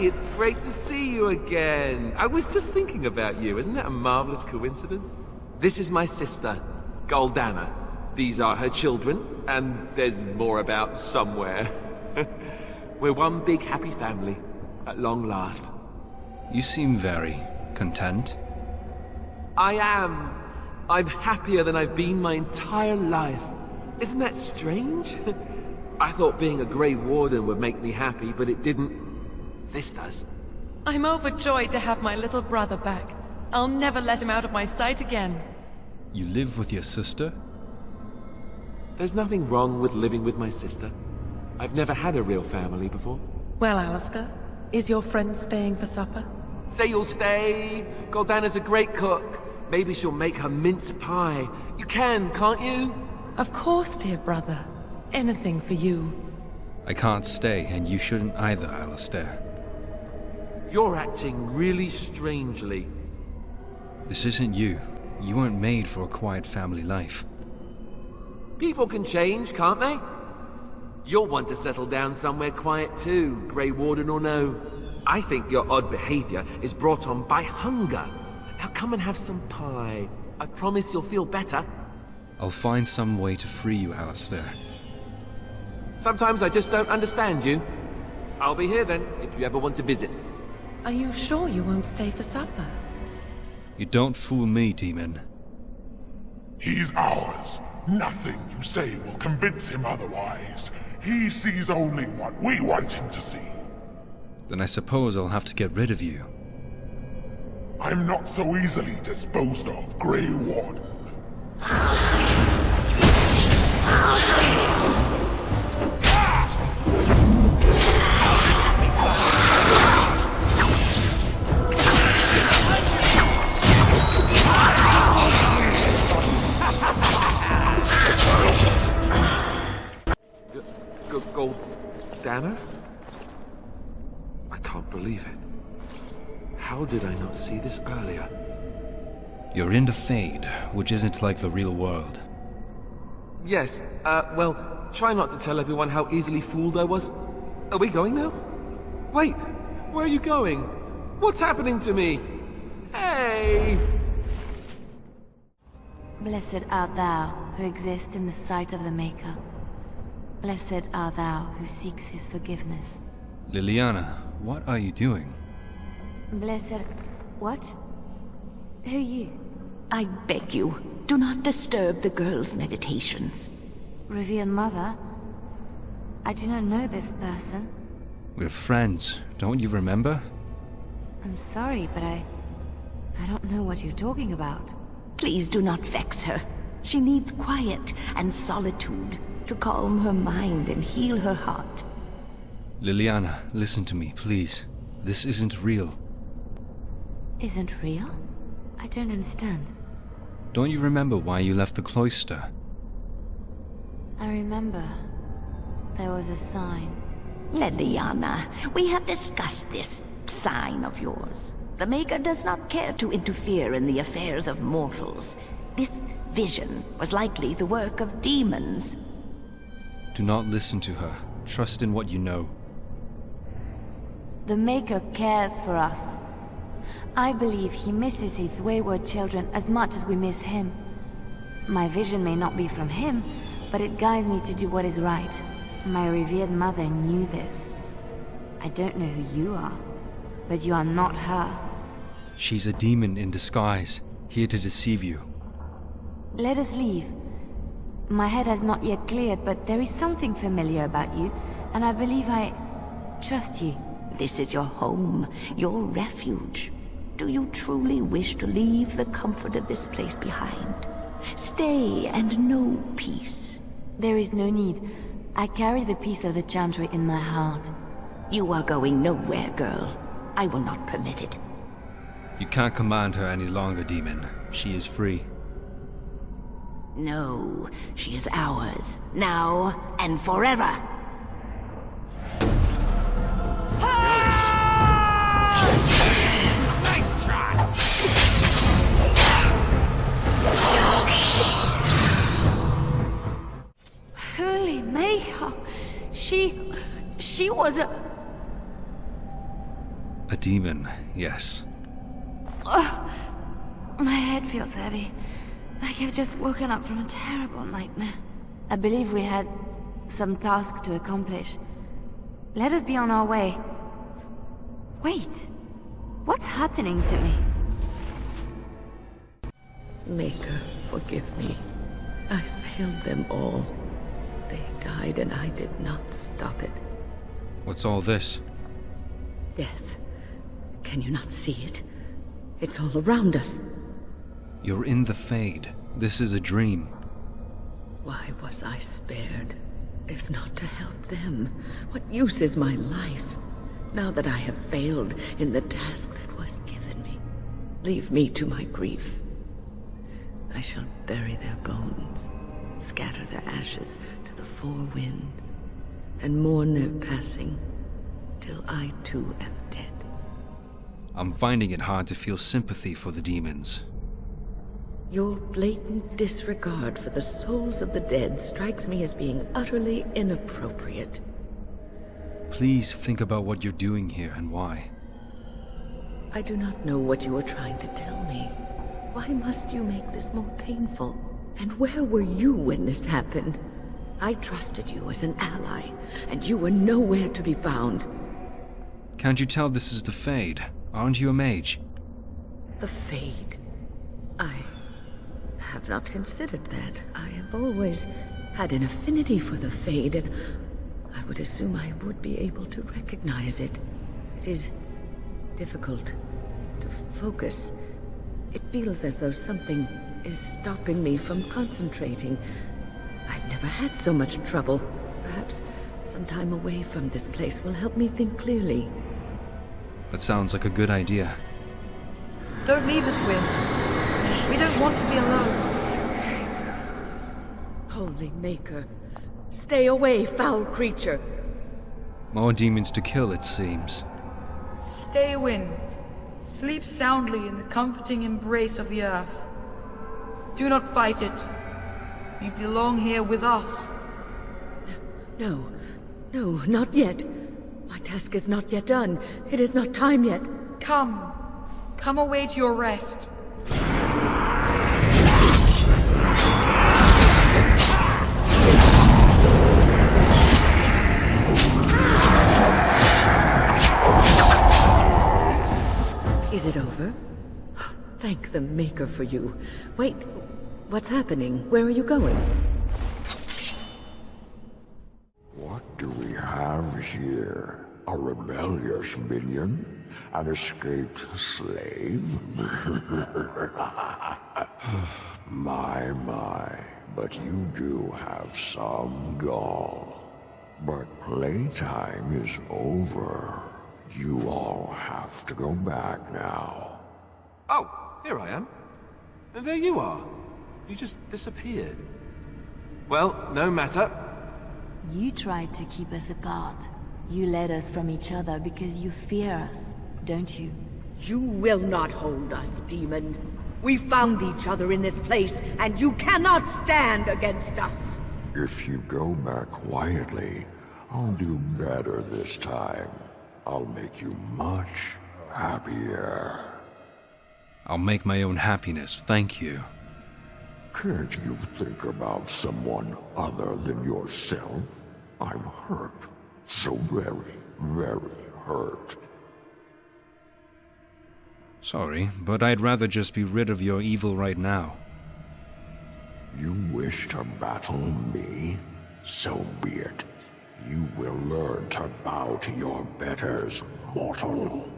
It's great to see you again. I was just thinking about you. Isn't that a marvelous coincidence? This is my sister, Goldana. These are her children, and there's more about somewhere. We're one big happy family, at long last. You seem very content. I am. I'm happier than I've been my entire life. Isn't that strange? I thought being a Grey Warden would make me happy, but it didn't. This does. I'm overjoyed to have my little brother back. I'll never let him out of my sight again. You live with your sister? There's nothing wrong with living with my sister. I've never had a real family before. Well, Alistair, is your friend staying for supper? Say you'll stay. Goldana's a great cook. Maybe she'll make her mince pie. You can, can't you? Of course, dear brother. Anything for you. I can't stay, and you shouldn't either, Alistair. You're acting really strangely. This isn't you. You weren't made for a quiet family life. People can change, can't they? You'll want to settle down somewhere quiet too, Grey Warden or no. I think your odd behavior is brought on by hunger. Now come and have some pie. I promise you'll feel better. I'll find some way to free you, Alistair. Sometimes I just don't understand you. I'll be here then, if you ever want to visit. Are you sure you won't stay for supper? You don't fool me, demon. He's ours. Nothing you say will convince him otherwise. He sees only what we want him to see. Then I suppose I'll have to get rid of you. I'm not so easily disposed of, Grey Warden. Goldana? I can't believe it. How did I not see this earlier? You're in the Fade, which isn't like the real world. Yes, well, try not to tell everyone how easily fooled I was. Are we going now? Wait, where are you going? What's happening to me? Hey! Blessed art thou who exists in the sight of the Maker. Blessed art thou who seeks his forgiveness. Liliana, what are you doing? Blessed... what? Who are you? I beg you, do not disturb the girl's meditations. Revered Mother? I do not know this person. We're friends, don't you remember? I'm sorry, but I don't know what you're talking about. Please do not vex her. She needs quiet and solitude to calm her mind and heal her heart. Liliana, listen to me, please. This isn't real. Isn't real? I don't understand. Don't you remember why you left the cloister? I remember. There was a sign. Liliana, we have discussed this sign of yours. The Maker does not care to interfere in the affairs of mortals. This vision was likely the work of demons. Do not listen to her. Trust in what you know. The Maker cares for us. I believe he misses his wayward children as much as we miss him. My vision may not be from him, but it guides me to do what is right. My revered mother knew this. I don't know who you are, but you are not her. She's a demon in disguise, here to deceive you. Let us leave. My head has not yet cleared, but there is something familiar about you, and I believe I trust you. This is your home, your refuge. Do you truly wish to leave the comfort of this place behind? Stay and know peace. There is no need. I carry the peace of the Chantry in my heart. You are going nowhere, girl. I will not permit it. You can't command her any longer, demon. She is free. No, she is ours, now and forever. Holy Mayha! She was a... A demon, yes. My head feels heavy. Like I've just woken up from a terrible nightmare. I believe we had some task to accomplish. Let us be on our way. Wait. What's happening to me? Maker, forgive me. I failed them all. They died and I did not stop it. What's all this? Death. Can you not see it? It's all around us. You're in the Fade. This is a dream. Why was I spared? If not to help them, what use is my life? Now that I have failed in the task that was given me, leave me to my grief. I shall bury their bones, scatter their ashes to the four winds, and mourn their passing, till I too am dead. I'm finding it hard to feel sympathy for the demons. Your blatant disregard for the souls of the dead strikes me as being utterly inappropriate. Please think about what you're doing here and why. I do not know what you are trying to tell me. Why must you make this more painful? And where were you when this happened? I trusted you as an ally, and you were nowhere to be found. Can't you tell this is the Fade? Aren't you a mage? The Fade. I have not considered that. I have always had an affinity for the Fade, and I would assume I would be able to recognize it. It is difficult to focus. It feels as though something is stopping me from concentrating. I've never had so much trouble. Perhaps some time away from this place will help me think clearly. That sounds like a good idea. Don't leave us, Wynn. We don't want to be alone. Holy Maker, stay away, foul creature. More demons to kill, it seems. Stay, Wynn. Sleep soundly in the comforting embrace of the earth. Do not fight it. You belong here with us. No, not yet. My task is not yet done. It is not time yet. Come away to your rest. Is it over? Thank the Maker for you. Wait, what's happening? Where are you going? What do we have here? A rebellious minion? An escaped slave? My, but you do have some gall. But playtime is over. You all have to go back now. Oh, here I am. And there you are. You just disappeared. Well, no matter. You tried to keep us apart. You led us from each other because you fear us, don't you? You will not hold us, demon. We found each other in this place, and you cannot stand against us. If you go back quietly, I'll do better this time. I'll make you much happier. I'll make my own happiness, thank you. Can't you think about someone other than yourself? I'm hurt. So very, very hurt. Sorry, but I'd rather just be rid of your evil right now. You wish to battle me? So be it. You will learn to bow to your betters, mortal.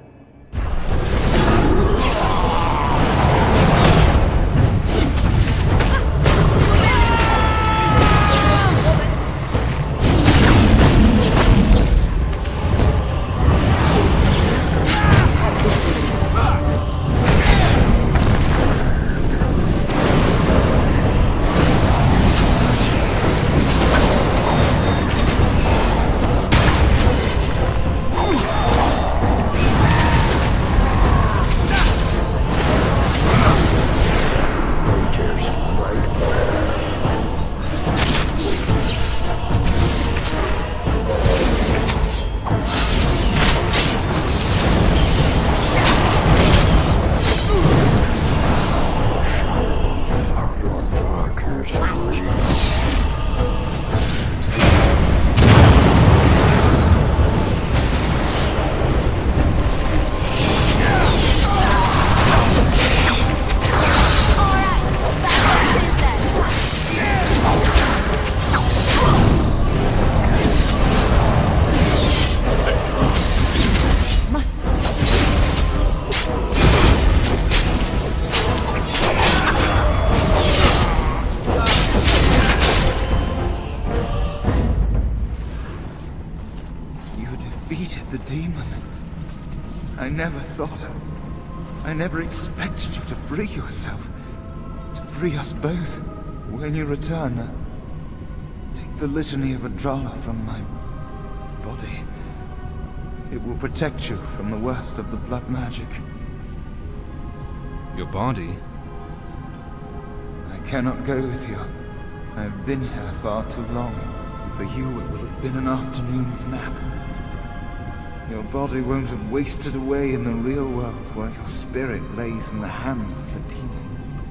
defeated the demon. I never I never expected you to free yourself. To free us both. When you return, take the litany of Adrala from my body. It will protect you from the worst of the blood magic. Your body? I cannot go with you. I've been here far too long. For you, it will have been an afternoon's nap. Your body won't have wasted away in the real world while your spirit lays in the hands of the demon.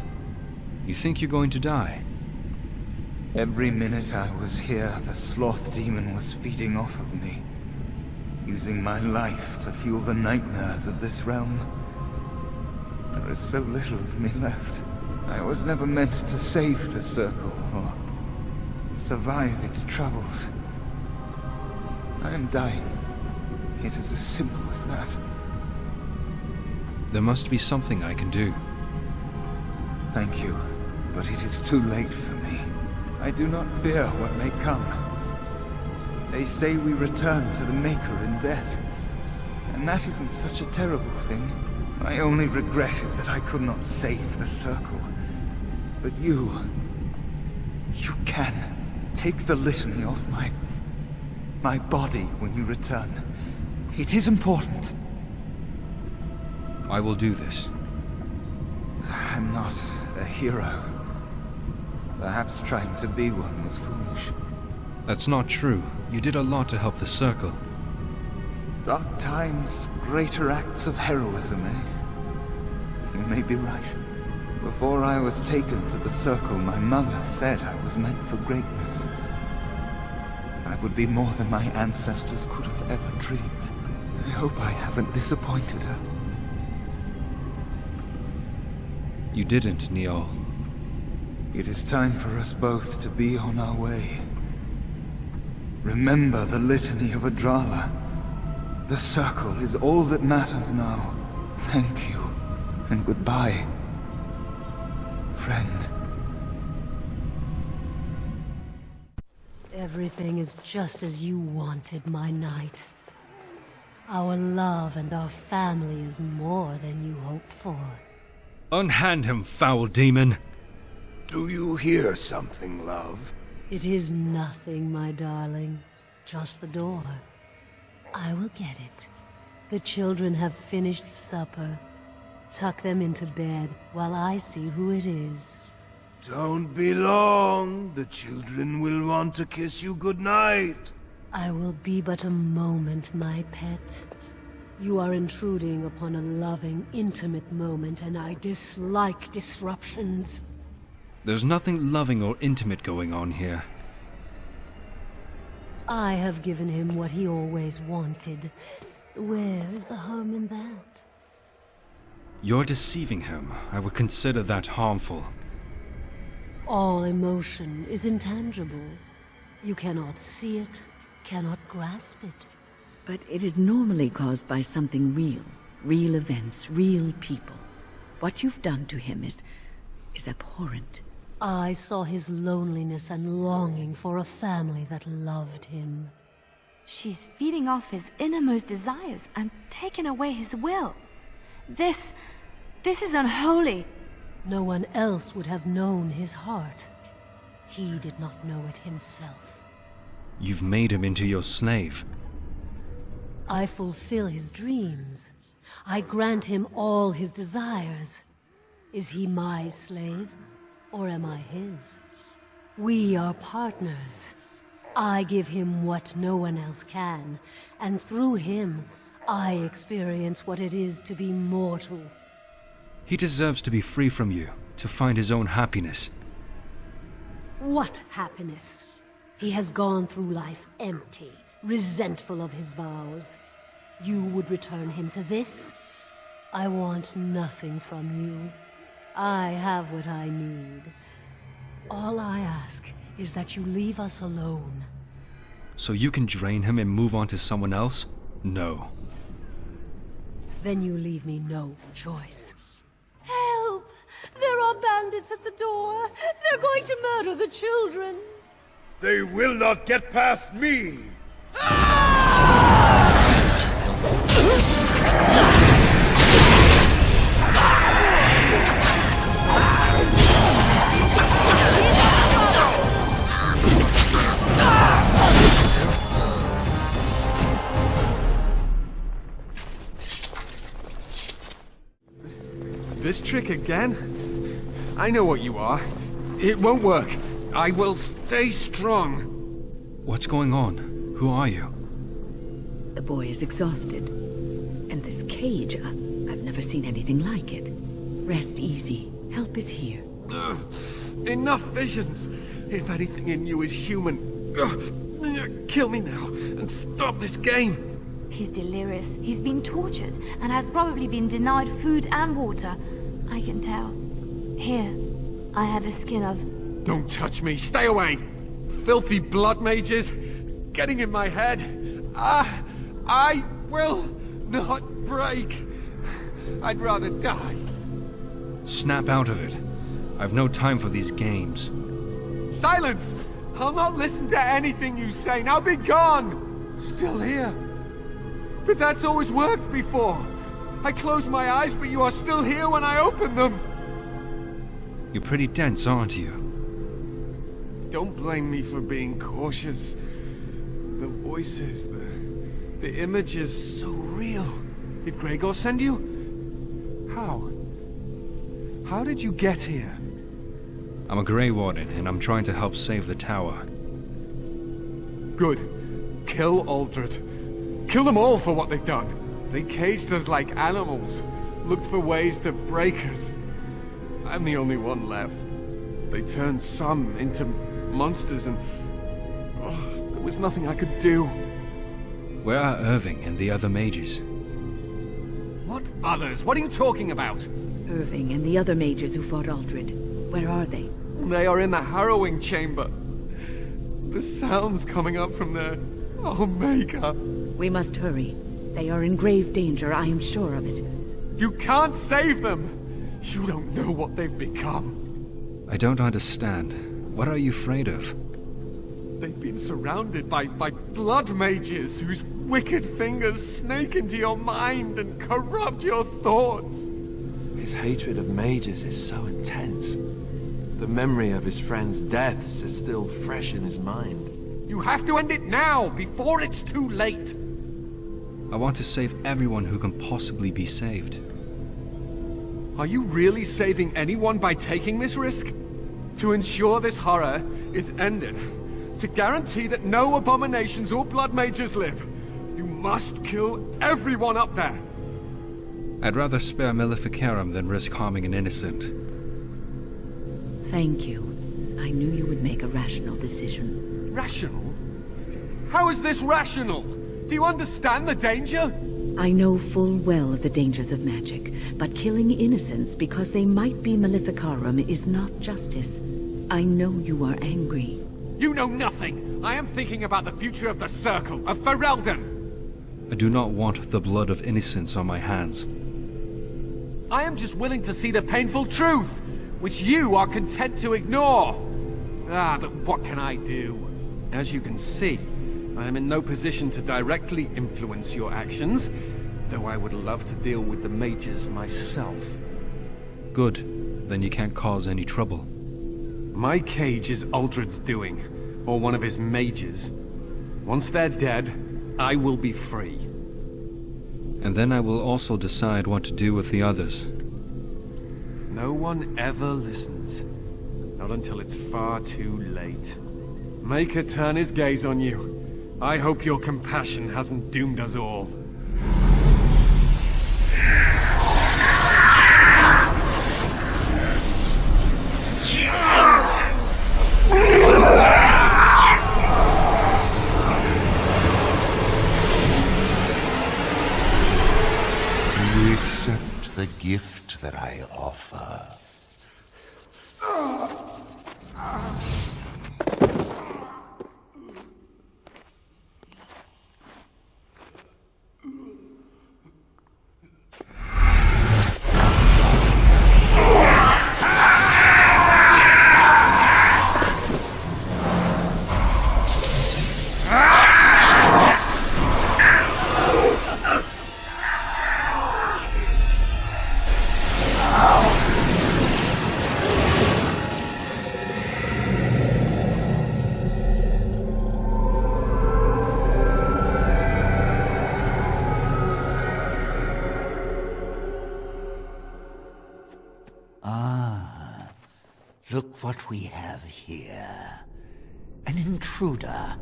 You think you're going to die? Every minute I was here, the sloth demon was feeding off of me, using my life to fuel the nightmares of this realm. There is so little of me left. I was never meant to save the Circle, or survive its troubles. I am dying. It is as simple as that. There must be something I can do. Thank you, but it is too late for me. I do not fear what may come. They say we return to the Maker in death, and that isn't such a terrible thing. My only regret is that I could not save the Circle. But you can. Take the litany off my body when you return. It is important. I will do this. I'm not a hero. Perhaps trying to be one was foolish. That's not true. You did a lot to help the Circle. Dark times, greater acts of heroism, eh? You may be right. Before I was taken to the Circle, my mother said I was meant for greatness. I would be more than my ancestors could have ever dreamed. I hope I haven't disappointed her. You didn't, Niall. It is time for us both to be on our way. Remember the litany of Adrala. The Circle is all that matters now. Thank you, and goodbye, friend. Everything is just as you wanted, my knight. Our love and our family is more than you hoped for. Unhand him, foul demon! Do you hear something, love? It is nothing, my darling. Just the door. I will get it. The children have finished supper. Tuck them into bed while I see who it is. Don't be long. The children will want to kiss you goodnight. I will be but a moment, my pet. You are intruding upon a loving, intimate moment, and I dislike disruptions. There's nothing loving or intimate going on here. I have given him what he always wanted. Where is the harm in that? You're deceiving him. I would consider that harmful. All emotion is intangible. You cannot see it, cannot grasp it. But it is normally caused by something real. Real events, real people. What you've done to him is abhorrent. I saw his loneliness and longing for a family that loved him. She's feeding off his innermost desires and taking away his will. This is unholy. No one else would have known his heart. He did not know it himself. You've made him into your slave. I fulfill his dreams. I grant him all his desires. Is he my slave, or am I his? We are partners. I give him what no one else can, and through him, I experience what it is to be mortal. He deserves to be free from you, to find his own happiness. What happiness? He has gone through life empty, resentful of his vows. You would return him to this? I want nothing from you. I have what I need. All I ask is that you leave us alone. So you can drain him and move on to someone else? No. Then you leave me no choice. Help! There are bandits at the door! They're going to murder the children! They will not get past me! This trick again? I know what you are. It won't work. I will stay strong. What's going on? Who are you? The boy is exhausted. And this cage, I've never seen anything like it. Rest easy. Help is here. Enough visions. If anything in you is human, kill me now and stop this game. He's delirious. He's been tortured and has probably been denied food and water. I can tell. Here, I have a skin of... Don't touch me. Stay away. Filthy blood mages. Getting in my head. I will not break. I'd rather die. Snap out of it. I've no time for these games. Silence! I'll not listen to anything you say. Now be gone! Still here. But that's always worked before. I close my eyes, but you are still here when I open them. You're pretty dense, aren't you? Don't blame me for being cautious. The voices, the images, so real. Did Gregor send you? How? How did you get here? I'm a Grey Warden, and I'm trying to help save the tower. Good. Kill Aldred. Kill them all for what they've done. They caged us like animals. Looked for ways to break us. I'm the only one left. They turned some into monsters and... there was nothing I could do. Where are Irving and the other mages? What others? What are you talking about? Irving and the other mages who fought Aldred. Where are they? They are in the Harrowing chamber. The sounds coming up from there. Oh, Maker. We must hurry. They are in grave danger, I am sure of it. You can't save them! You don't know what they've become. I don't understand. What are you afraid of? They've been surrounded by blood mages whose wicked fingers snake into your mind and corrupt your thoughts. His hatred of mages is so intense. The memory of his friends' deaths is still fresh in his mind. You have to end it now, before it's too late! I want to save everyone who can possibly be saved. Are you really saving anyone by taking this risk? To ensure this horror is ended. To guarantee that no abominations or blood mages live. You must kill everyone up there! I'd rather spare Maleficarum than risk harming an innocent. Thank you. I knew you would make a rational decision. Rational? How is this rational? Do you understand the danger? I know full well the dangers of magic, but killing innocents because they might be Maleficarum is not justice. I know you are angry. You know nothing! I am thinking about the future of the Circle, of Ferelden! I do not want the blood of innocents on my hands. I am just willing to see the painful truth, which you are content to ignore. But what can I do? As you can see, I am in no position to directly influence your actions, though I would love to deal with the mages myself. Good. Then you can't cause any trouble. My cage is Aldred's doing, or one of his mages. Once they're dead, I will be free. And then I will also decide what to do with the others. No one ever listens. Not until it's far too late. Maker turn his gaze on you. I hope your compassion hasn't doomed us all. Do you accept the gift that I offer? Look what we have here. An intruder.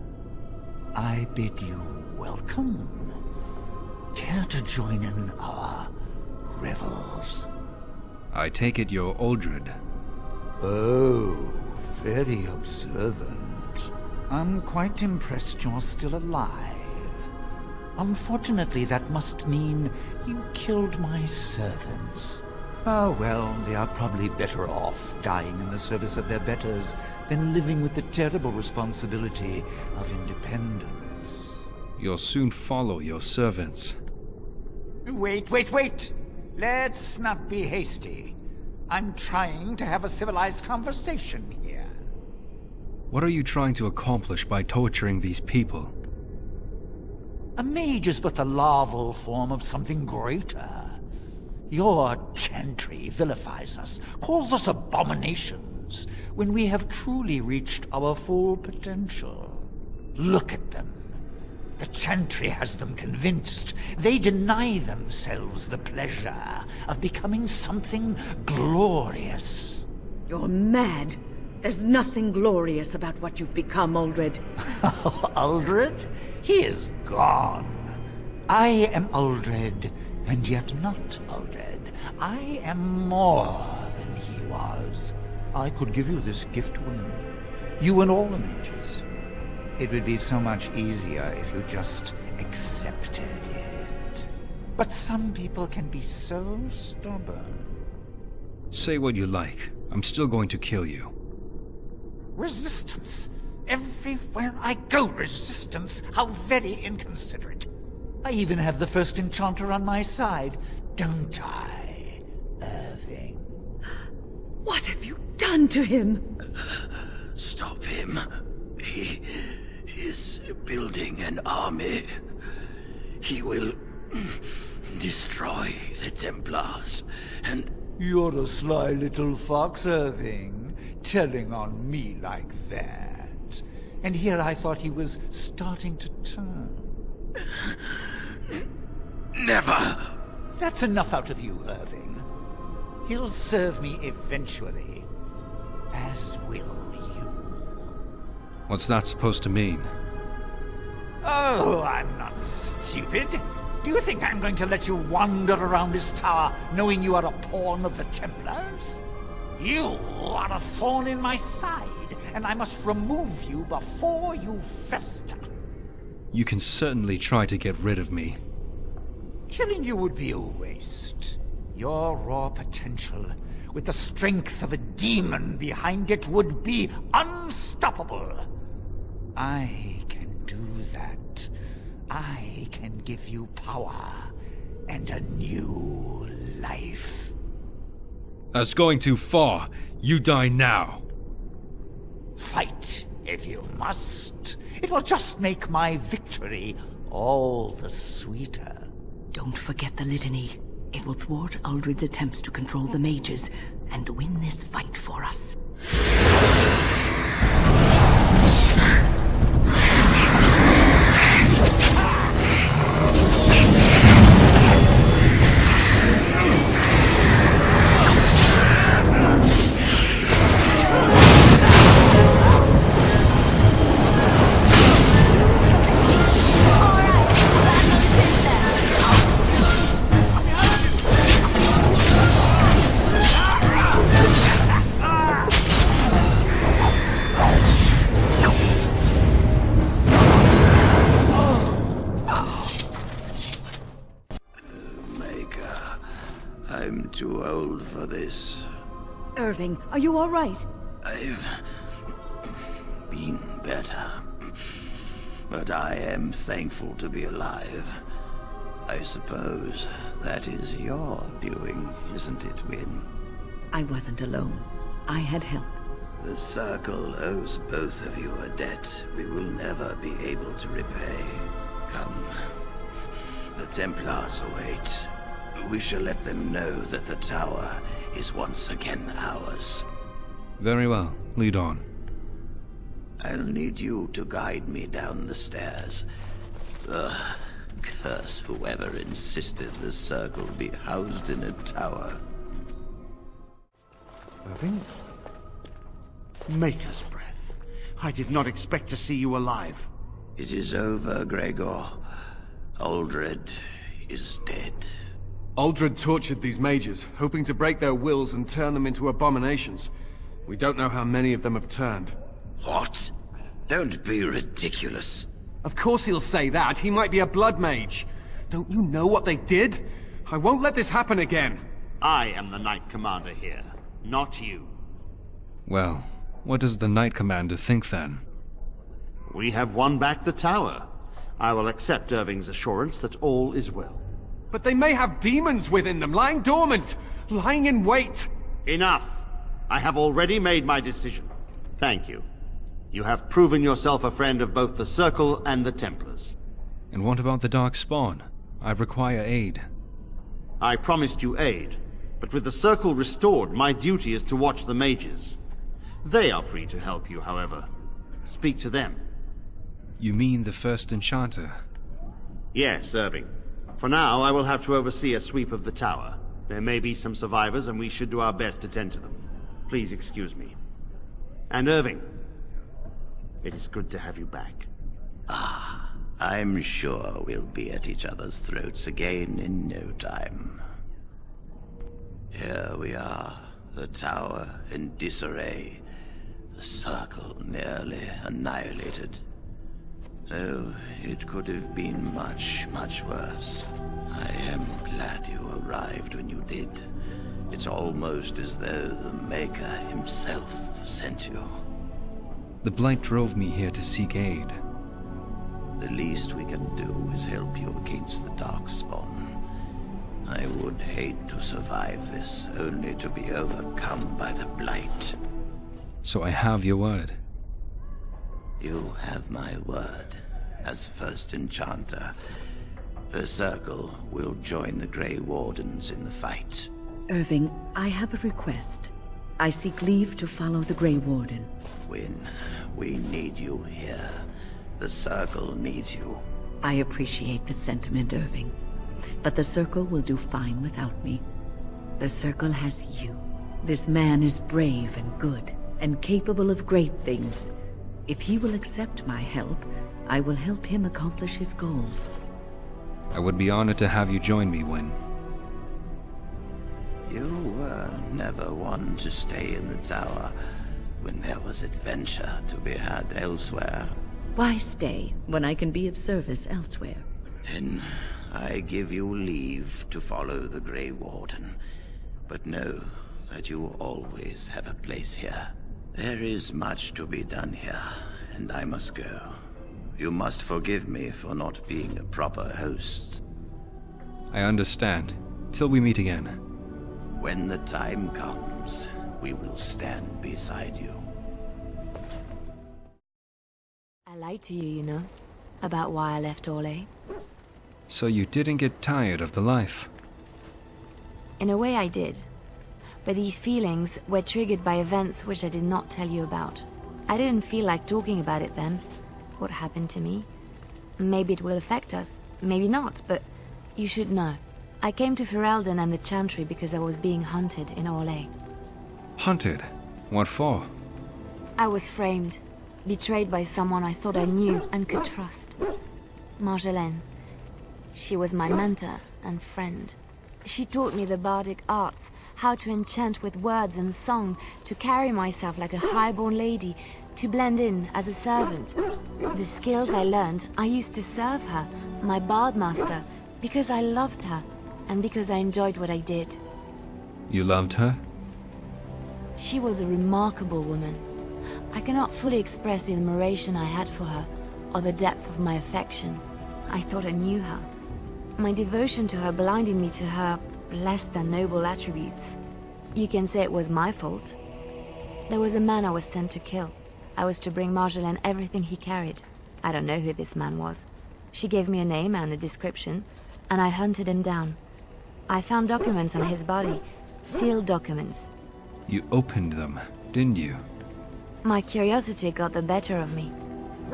I bid you welcome. Care to join in our revels? I take it you're Uldred. Oh, very observant. I'm quite impressed you're still alive. Unfortunately, that must mean you killed my servants. Oh well, they are probably better off dying in the service of their betters than living with the terrible responsibility of independence. You'll soon follow your servants. Wait! Let's not be hasty. I'm trying to have a civilized conversation here. What are you trying to accomplish by torturing these people? A mage is but the larval form of something greater. Your chantry vilifies us, calls us abominations, when we have truly reached our full potential. Look at them. The chantry has them convinced. They deny themselves the pleasure of becoming something glorious. You're mad. There's nothing glorious about what you've become, Uldred. Uldred? He is gone. I am Uldred, and yet not Uldred. I am more than he was. I could give you this gift ring. You and all the mages. It would be so much easier if you just accepted it. But some people can be so stubborn. Say what you like. I'm still going to kill you. Resistance. Everywhere I go, resistance. How very inconsiderate. I even have the first enchanter on my side, don't I, Irving? What have you done to him? Stop him. He is building an army. He will destroy the Templars, and... You're a sly little fox, Irving, telling on me like that. And here I thought he was starting to turn. Never! That's enough out of you, Irving. He'll serve me eventually, as will you. What's that supposed to mean? Oh, I'm not stupid. Do you think I'm going to let you wander around this tower knowing you are a pawn of the Templars? You are a thorn in my side, and I must remove you before you fester. You can certainly try to get rid of me. Killing you would be a waste. Your raw potential, with the strength of a demon behind it, would be unstoppable. I can do that. I can give you power and a new life. That's going too far. You die now. Fight if you must. It will just make my victory all the sweeter. Don't forget the litany. It will thwart Uldred's attempts to control the mages and win this fight for us. I'm too old for this. Irving, are you all right? I've been better. But I am thankful to be alive. I suppose that is your doing, isn't it, Wynne? I wasn't alone. I had help. The Circle owes both of you a debt we will never be able to repay. Come. The Templars await. We shall let them know that the tower is once again ours. Very well. Lead on. I'll need you to guide me down the stairs. Curse whoever insisted the Circle be housed in a tower. Irving? Maker's breath. I did not expect to see you alive. It is over, Gregor. Uldred is dead. Uldred tortured these mages, hoping to break their wills and turn them into abominations. We don't know how many of them have turned. What? Don't be ridiculous. Of course he'll say that. He might be a blood mage. Don't you know what they did? I won't let this happen again. I am the Knight Commander here, not you. Well, what does the Knight Commander think then? We have won back the tower. I will accept Irving's assurance that all is well. But they may have demons within them, lying dormant, lying in wait. Enough! I have already made my decision. Thank you. You have proven yourself a friend of both the Circle and the Templars. And what about the Dark Spawn? I require aid. I promised you aid, but with the Circle restored, my duty is to watch the mages. They are free to help you, however. Speak to them. You mean the first enchanter? Yes, Irving. For now, I will have to oversee a sweep of the tower. There may be some survivors, and we should do our best to tend to them. Please excuse me. And Irving, it is good to have you back. Ah, I'm sure we'll be at each other's throats again in no time. Here we are, the tower in disarray, the Circle nearly annihilated. Oh, it could have been much, much worse. I am glad you arrived when you did. It's almost as though the Maker himself sent you. The Blight drove me here to seek aid. The least we can do is help you against the Darkspawn. I would hate to survive this, only to be overcome by the Blight. So I have your word. You have my word. As first enchanter, the Circle will join the Grey Wardens in the fight. Irving, I have a request. I seek leave to follow the Grey Warden. When we need you here, the Circle needs you. I appreciate the sentiment, Irving. But the Circle will do fine without me. The Circle has you. This man is brave and good, and capable of great things. If he will accept my help, I will help him accomplish his goals. I would be honored to have you join me, Wynne. You were never one to stay in the tower when there was adventure to be had elsewhere. Why stay when I can be of service elsewhere? Then I give you leave to follow the Grey Warden. But know that you always have a place here. There is much to be done here, and I must go. You must forgive me for not being a proper host. I understand. Till we meet again. When the time comes, we will stand beside you. I lied to you, you know, about why I left Orlais. So you didn't get tired of the life? In a way I did. But these feelings were triggered by events which I did not tell you about. I didn't feel like talking about it then. What happened to me? Maybe it will affect us, maybe not, but you should know. I came to Ferelden and the Chantry because I was being hunted in Orlais. Hunted? What for? I was framed, betrayed by someone I thought I knew and could trust. Marjolaine. She was my mentor and friend. She taught me the bardic arts, how to enchant with words and song, to carry myself like a highborn lady, to blend in as a servant. The skills I learned, I used to serve her, my bard master, because I loved her, and because I enjoyed what I did. You loved her? She was a remarkable woman. I cannot fully express the admiration I had for her, or the depth of my affection. I thought I knew her. My devotion to her blinded me to her less than noble attributes. You can say it was my fault. There was a man I was sent to kill. I was to bring Marjolaine everything he carried. I don't know who this man was. She gave me a name and a description, and I hunted him down. I found documents on his body, sealed documents. You opened them, didn't you? My curiosity got the better of me.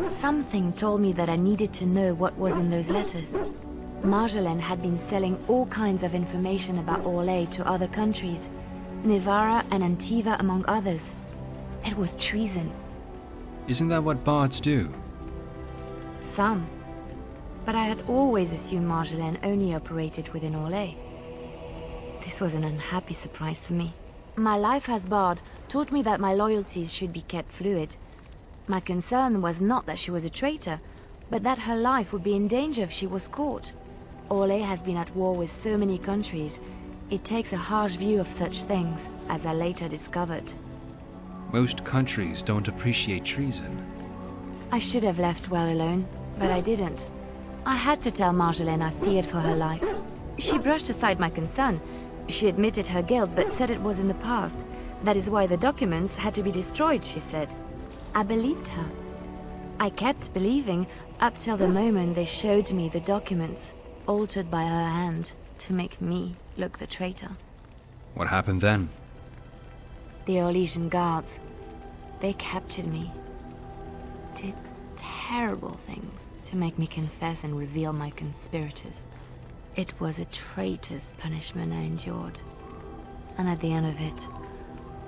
Something told me that I needed to know what was in those letters. Marjolaine had been selling all kinds of information about Orlais to other countries, Nevarra and Antiva among others. It was treason. Isn't that what bards do? Some. But I had always assumed Marjolaine only operated within Orlais. This was an unhappy surprise for me. My life as bard taught me that my loyalties should be kept fluid. My concern was not that she was a traitor, but that her life would be in danger if she was caught. Orlais has been at war with so many countries. It takes a harsh view of such things, as I later discovered. Most countries don't appreciate treason. I should have left well alone, but I didn't. I had to tell Marjolaine I feared for her life. She brushed aside my concern. She admitted her guilt, but said it was in the past. That is why the documents had to be destroyed, she said. I believed her. I kept believing up till the moment they showed me the documents, altered by her hand, to make me look the traitor. What happened then? The Orlesian guards. They captured me. Did terrible things to make me confess and reveal my conspirators. It was a traitor's punishment I endured. And at the end of it,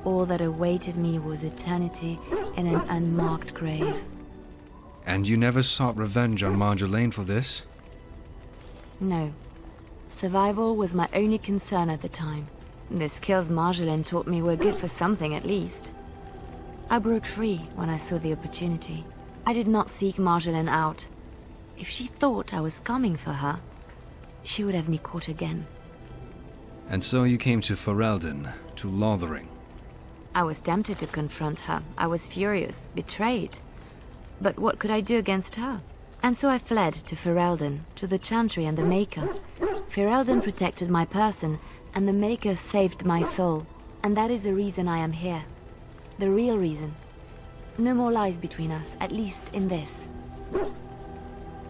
all that awaited me was eternity in an unmarked grave. And you never sought revenge on Marjolaine for this? No. Survival was my only concern at the time. The skills Marjolaine taught me were good for something at least. I broke free when I saw the opportunity. I did not seek Marjolaine out. If she thought I was coming for her, she would have me caught again. And so you came to Ferelden, to Lothering. I was tempted to confront her. I was furious, betrayed. But what could I do against her? And so I fled to Ferelden, to the Chantry and the Maker. Ferelden protected my person, and the Maker saved my soul. And that is the reason I am here. The real reason. No more lies between us, at least in this.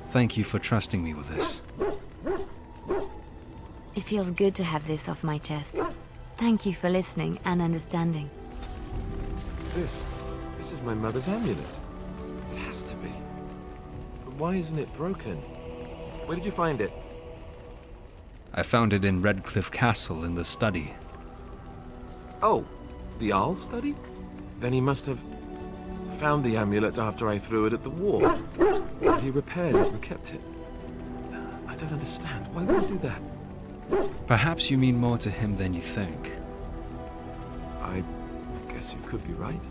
Thank you for trusting me with this. It feels good to have this off my chest. Thank you for listening and understanding. This is my mother's amulet. It has to be. But why isn't it broken? Where did you find it? I found it in Redcliffe Castle in the study. Oh, the Arl's study? Then he must have found the amulet after I threw it at the wall. He repaired it and kept it. I don't understand. Why would he do that? Perhaps you mean more to him than you think. I guess you could be right.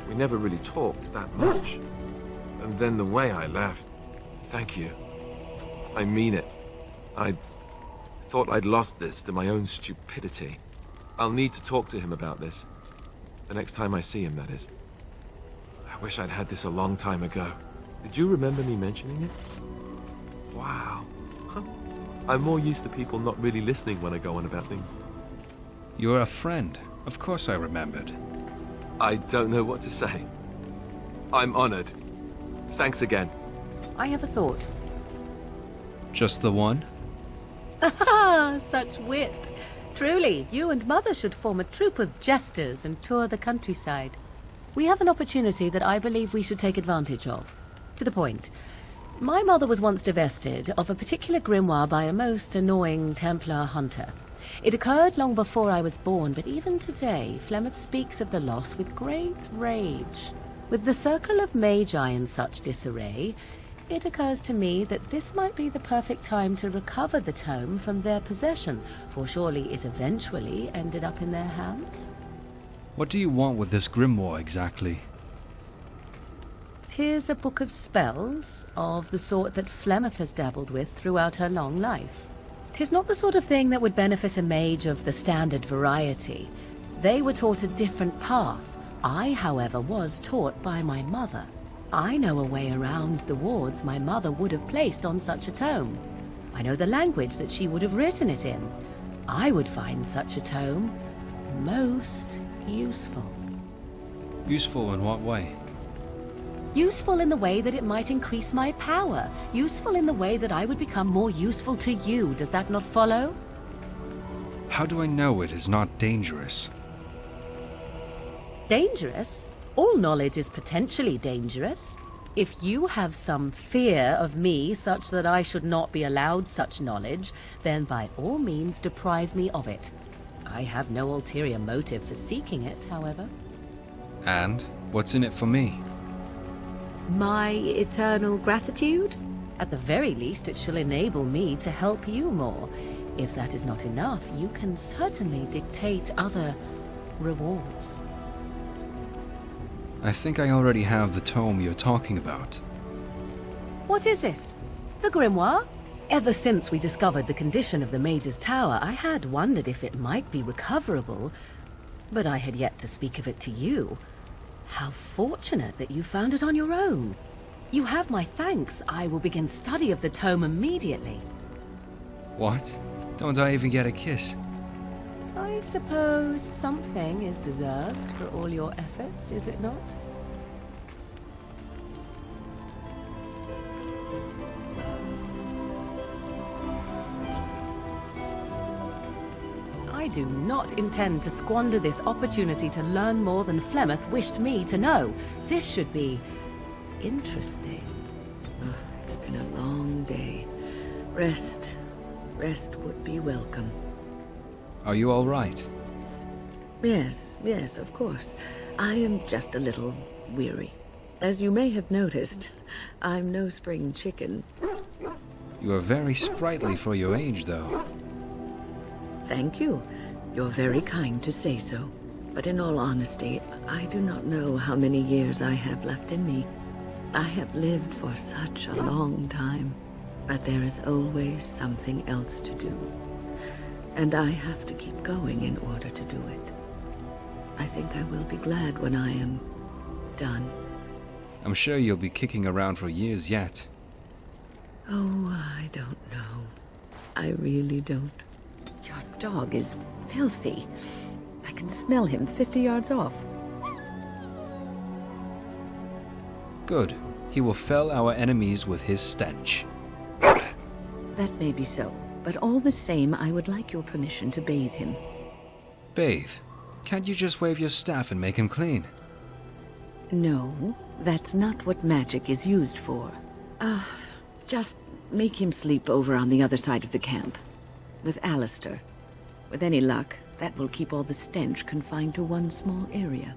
We never really talked that much. And then the way I left. Thank you. I mean it. I thought I'd lost this to my own stupidity. I'll need to talk to him about this. The next time I see him, that is. I wish I'd had this a long time ago. Did you remember me mentioning it? Wow. Huh. I'm more used to people not really listening when I go on about things. You're a friend. Of course I remembered. I don't know what to say. I'm honored. Thanks again. I have a thought. Just the one? Ah, such wit. Truly, you and Mother should form a troupe of jesters and tour the countryside. We have an opportunity that I believe we should take advantage of. To the point. My mother was once divested of a particular grimoire by a most annoying Templar hunter. It occurred long before I was born, but even today, Flemeth speaks of the loss with great rage. With the circle of magi in such disarray, it occurs to me that this might be the perfect time to recover the tome from their possession, for surely it eventually ended up in their hands. What do you want with this grimoire exactly? 'Tis a book of spells, of the sort that Flemeth has dabbled with throughout her long life. 'Tis not the sort of thing that would benefit a mage of the standard variety. They were taught a different path. I, however, was taught by my mother. I know a way around the wards my mother would have placed on such a tome. I know the language that she would have written it in. I would find such a tome most useful. Useful in what way? Useful in the way that it might increase my power. Useful in the way that I would become more useful to you. Does that not follow? How do I know it is not dangerous? Dangerous? All knowledge is potentially dangerous. If you have some fear of me such that I should not be allowed such knowledge, then by all means deprive me of it. I have no ulterior motive for seeking it, however. And what's in it for me? My eternal gratitude? At the very least, it shall enable me to help you more. If that is not enough, you can certainly dictate other rewards. I think I already have the tome you're talking about. What is this? The grimoire? Ever since we discovered the condition of the Mage's Tower, I had wondered if it might be recoverable, but I had yet to speak of it to you. How fortunate that you found it on your own. You have my thanks. I will begin study of the tome immediately. What? Don't I even get a kiss? I suppose something is deserved for all your efforts, is it not? I do not intend to squander this opportunity to learn more than Flemeth wished me to know. This should be interesting. Oh, it's been a long day. Rest would be welcome. Are you all right? Yes, of course. I am just a little weary. As you may have noticed, I'm no spring chicken. You are very sprightly for your age, though. Thank you. You're very kind to say so. But in all honesty, I do not know how many years I have left in me. I have lived for such a long time, but there is always something else to do. And I have to keep going in order to do it. I think I will be glad when I am done. I'm sure you'll be kicking around for years yet. Oh, I don't know. I really don't. Your dog is filthy. I can smell him 50 yards off. Good. He will fell our enemies with his stench. That may be so, but all the same, I would like your permission to bathe him. Bathe? Can't you just wave your staff and make him clean? No, that's not what magic is used for. Just make him sleep over on the other side of the camp. With Alistair. With any luck, that will keep all the stench confined to one small area.